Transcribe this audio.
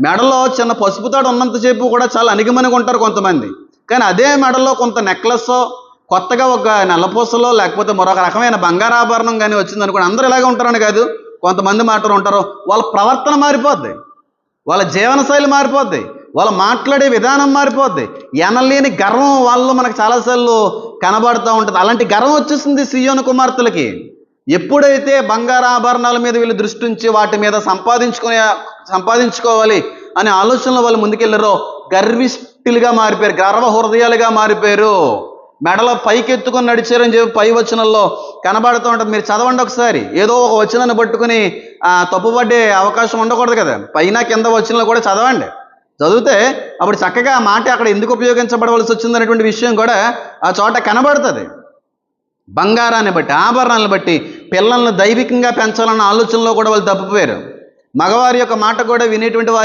మెడలో చిన్న పసుపు తాడు ఉన్నంతసేపు కూడా చాలా అణిగిమణిగి ఉంటారు కొంతమంది. కానీ అదే మెడలో కొంత నెక్లెస్సో, కొత్తగా ఒక నల్లపూసలో లేకపోతే మరొక రకమైన బంగారాభరణం కానీ వచ్చిందనుకోండి, అందరూ ఇలాగే ఉంటారని కాదు, కొంతమంది మాత్రం ఉంటారు. వాళ్ళ ప్రవర్తన మారిపోద్ది, వాళ్ళ జీవనశైలి మారిపోద్ది, వాళ్ళు మాట్లాడే విధానం మారిపోద్ది. ఎనలేని గర్వం వాళ్ళు మనకు చాలాసార్లు కనబడుతూ ఉంటుంది. అలాంటి గర్వం వచ్చేసింది సీయోను కుమార్తెలకి. ఎప్పుడైతే బంగారాభరణాల మీద వీళ్ళు దృష్టి ఉంచి వాటి మీద సంపాదించుకోవాలి అనే ఆలోచనలో వాళ్ళు ముందుకెళ్ళారో గర్విష్ఠులుగా మారిపోయారు, గర్వ హృదయాలుగా మారిపోయారు. మెడలో పైకెత్తుకొని నడిచారని చెప్పి పై వచనంలో కనబడుతూ ఉంటుంది. మీరు చదవండి ఒకసారి. ఏదో ఒక వచనాన్ని పట్టుకుని తప్పుపడ్డే అవకాశం ఉండకూడదు కదా. పైన కింద వచనంలో కూడా చదవండి. చదివితే అప్పుడు చక్కగా ఆ మాట అక్కడ ఎందుకు ఉపయోగించబడవలసి వచ్చిందనేటువంటి విషయం కూడా ఆ చోట కనబడుతుంది. బంగారాన్ని బట్టి, ఆభరణాలను బట్టి పిల్లల్ని దైవికంగా పెంచాలన్న ఆలోచనలో కూడా వాళ్ళు తప్పిపోయారు. మగవారి యొక్క మాట కూడా వినేటువంటి వారు